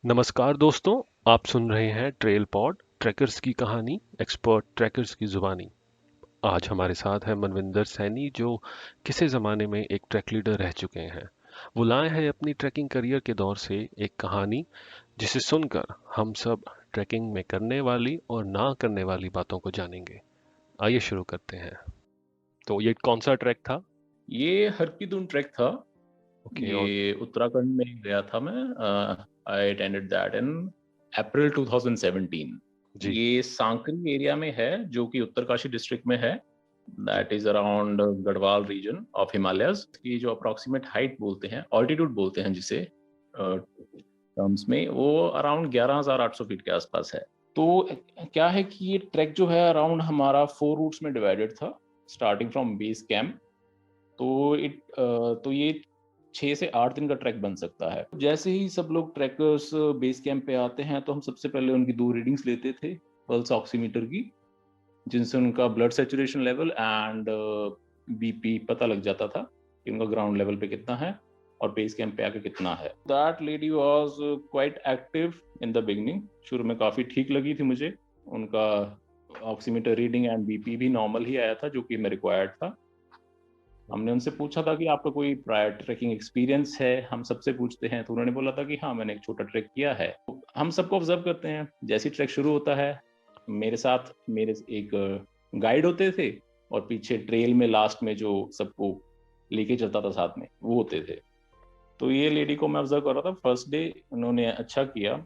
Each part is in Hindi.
नमस्कार दोस्तों, आप सुन रहे हैं ट्रेल पॉड ट्रैकर्स की कहानी एक्सपर्ट ट्रैकर्स की जुबानी। आज हमारे साथ है मनविंदर सैनी जो किसी ज़माने में एक ट्रैक लीडर रह चुके हैं। वो लाए हैं अपनी ट्रैकिंग करियर के दौर से एक कहानी जिसे सुनकर हम सब ट्रैकिंग में करने वाली और ना करने वाली बातों को जानेंगे। आइए शुरू करते हैं। तो ये कौन सा ट्रैक था? ये हरकीदुन ट्रैक था। ओके। और ये उत्तराखंड में गया था मैं। आई अटेंडेड दैट इन अप्रैल 2017। जी। ये सांकरी एरिया में है जो कि उत्तरकाशी डिस्ट्रिक्ट में है। जी। That is around Garhwal region of Himalayas की जो अप्रोक्सीमेट हाइट बोलते हैं, ऑल्टीट्यूड बोलते हैं जिसे टर्म्स में, वो अराउंड 11,800 फीट के आसपास है। तो क्या है कि ये ट्रैक जो है अराउंड हमारा 4 रूट्स में डिवाइडेड था, स्टार्टिंग फ्रॉम बेस कैंप। तो ये 6 से 8 दिन का ट्रैक बन सकता है। जैसे ही सब लोग ट्रैकर्स बेस कैंप पे आते हैं तो हम सबसे पहले उनकी 2 रीडिंग्स लेते थे, पल्स ऑक्सीमीटर की, जिनसे उनका blood saturation level and BP पता लग जाता था कि उनका ग्राउंड लेवल पे कितना है और बेस कैंप पे आके कितना है। That lady was quite active in the beginning. शुरू में काफ़ी ठीक लगी थी मुझे। उनका ऑक्सीमीटर रीडिंग एंड बीपी भी नॉर्मल ही आया था, जो कि मैं रिक्वायर्ड था। हमने उनसे पूछा था कि आपका कोई प्रायर ट्रैकिंग एक्सपीरियंस है, हम सबसे पूछते हैं, तो उन्होंने बोला था कि हाँ, मैंने एक छोटा ट्रैक किया है। तो हम सबको ऑब्जर्व करते हैं, जैसे ही ट्रैक शुरू होता है मेरे साथ मेरे एक गाइड होते थे और पीछे ट्रेल में लास्ट में जो सबको लेके चलता था साथ में, वो होते थे। तो ये लेडी को मैं ऑब्जर्व कर रहा था। फर्स्ट डे उन्होंने अच्छा किया,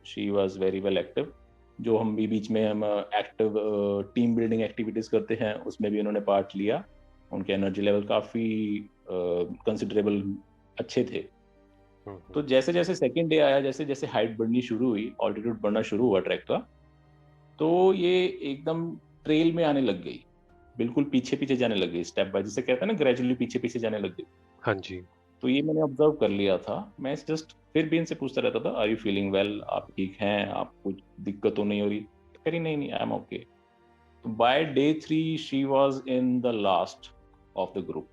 she was very well active. जो हम भी बीच में हम एक्टिव टीम बिल्डिंग एक्टिविटीज करते हैं उसमें भी उन्होंने पार्ट लिया। उनके एनर्जी लेवल काफ़ी कंसिडरेबल अच्छे थे। हम्म। तो जैसे जैसे सेकेंड डे आया, जैसे जैसे हाइट बढ़नी शुरू हुई, ऑल्टीट्यूड बढ़ना शुरू हुआ ट्रैक का, तो ये एकदम ट्रेल में आने लग गई, बिल्कुल पीछे पीछे जाने लग गई, स्टेप बाय, जिसे कहते हैं ना ग्रेजुअली पीछे पीछे जाने लग गई। हाँ जी। तो ये मैंने ऑब्जर्व कर लिया था। मैं जस्ट फिर भी इनसे पूछता रहता था, आर यू फीलिंग वेल, आप ठीक हैं, आप कुछ दिक्कत तो नहीं हो रही? तो कह रही नहीं नहीं, आई एम ओके। तो by day 3 she was in the last of the group.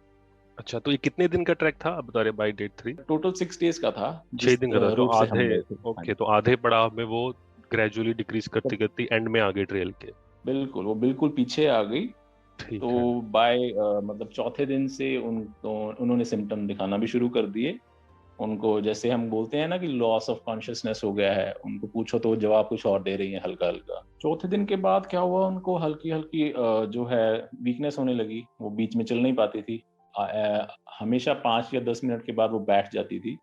अच्छा, तो ये कितने दिन का ट्रैक था आप बता रहे बाई डेट 3? टोटल 6 डेज का था, छह जिस दिन का था तो रूट से आधे। हम गए थे। हाँ ओके, जी। तो आधे पड़ाव में वो ग्रेजुअली डिक्रीज करती सब करती एंड में आ गई ट्रेल के। बिल्कुल, वो बिल्कुल पीछे आ गई। तो ठीक है। बाय मतलब चौथे दिन से उन्होंने सिम्टम दिखाना भी शुरू कर दिए। उनको जैसे हम बोलते हैं ना कि लॉस ऑफ कॉन्शियसनेस हो गया है, उनको पूछो तो वो जवाब कुछ और दे रही हैं हल्का हल्का। चौथे दिन के बाद क्या हुआ, उनको हल्की हल्की जो है वीकनेस होने लगी, वो बीच में चल नहीं पाती थी। हमेशा 5 या 10 मिनट के बाद वो बैठ जाती थी।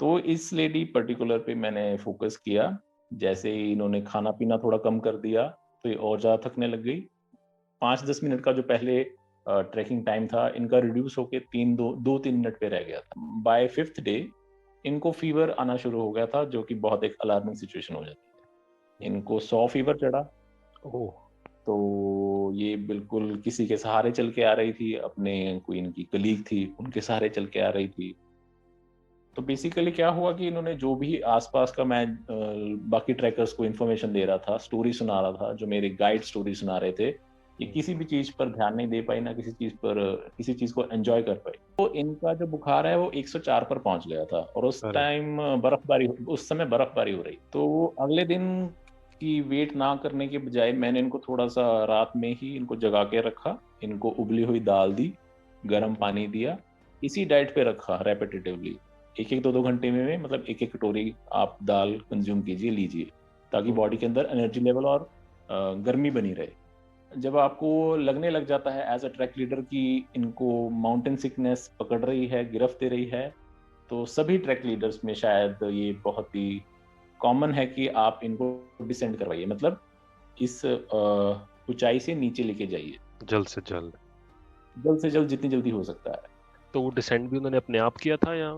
तो इस लेडी पर्टिकुलर पे मैंने फोकस किया। जैसे ही इन्होंने खाना पीना थोड़ा कम कर दिया तो ये और ज़्यादा थकने लग गई। 5-10 मिनट का जो पहले ट्रैकिंग टाइम था, इनका रिड्यूस होके 2-3 मिनट पे रह गया था। बाय फिफ्थ डे इनको फीवर आना शुरू हो गया था, जो कि बहुत एक अलार्मिंग सिचुएशन हो जाती है। इनको 100 फीवर चढ़ा। ओह। तो ये बिल्कुल किसी के सहारे चल के आ रही थी, अपने कोई इनकी कलीग थी उनके सहारे चल के आ रही थी। तो बेसिकली क्या हुआ कि इन्होंने जो भी आसपास का, मैं बाकी ट्रैकर्स को इन्फॉर्मेशन दे रहा था, स्टोरी सुना रहा था, जो मेरे गाइड स्टोरी सुना रहे थे, ये किसी भी चीज पर ध्यान नहीं दे पाई, ना किसी चीज पर किसी चीज को एंजॉय कर पाई। तो इनका जो बुखार है वो 104 पर पहुंच गया था और उस अरे। टाइम बर्फबारी, उस समय बर्फबारी हो रही। तो अगले दिन की वेट ना करने के बजाय मैंने इनको थोड़ा सा रात में ही इनको जगा के रखा। इनको उबली हुई दाल दी, गर्म हम्म। पानी दिया, इसी डाइट पे रखा रेपिटेटिवली। एक एक 2-2 घंटे में मतलब एक एक कटोरी आप दाल कंज्यूम कीजिए, लीजिए, ताकि हम्म। बॉडी के अंदर एनर्जी लेवल और गर्मी बनी रहे। जब आपको लगने लग जाता है एज अ ट्रैक लीडर कि इनको माउंटेन सिकनेस पकड़ रही है, गिरफ्त दे रही है, तो सभी ट्रैक लीडर्स में शायद ये बहुत ही कॉमन है कि आप इनको डिसेंड करवाइए, मतलब इस ऊंचाई से नीचे लेके जाइए, जल्द से जल्द। जल्द से जल्द, जितनी जल्दी हो सकता है। तो वो डिसेंड भी उन्होंने अपने आप किया था या?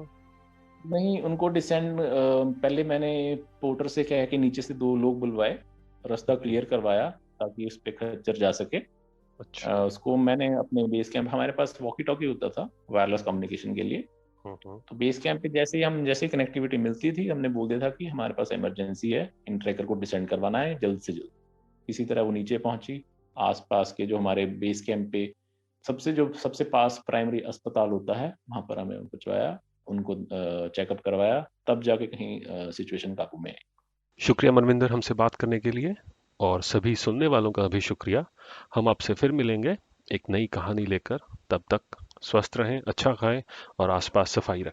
नहीं, उनको डिसेंड पहले मैंने पोर्टर से कह के नीचे से 2 लोग बुलवाए, रास्ता ओके। क्लियर करवाया ताकि उस पे खच्चर जा सके। अच्छा। उसको मैंने अपने बेस कैंप, हमारे पास वॉकी टॉकी होता था वायरलेस कम्युनिकेशन के लिए। हम्म। तो बेस कैंप पे जैसे ही कनेक्टिविटी मिलती थी, हमने बोल दिया था कि हमारे पास इमरजेंसी है, इन ट्रैकर को डिसेंड करवाना है जल्द से जल्द। इसी तरह वो नीचे पहुंची। आसपास के जो हमारे बेस कैंप पे सबसे पास प्राइमरी अस्पताल होता है, वहां पर हमें पहुंचवाया। उनको चेकअप करवाया, तब जाके कहीं सिचुएशन काबू में आई। शुक्रिया मनविंदर हमसे बात करने के लिए, और सभी सुनने वालों का भी शुक्रिया। हम आपसे फिर मिलेंगे एक नई कहानी लेकर। तब तक स्वस्थ रहें, अच्छा खाएं और आसपास सफाई रखें।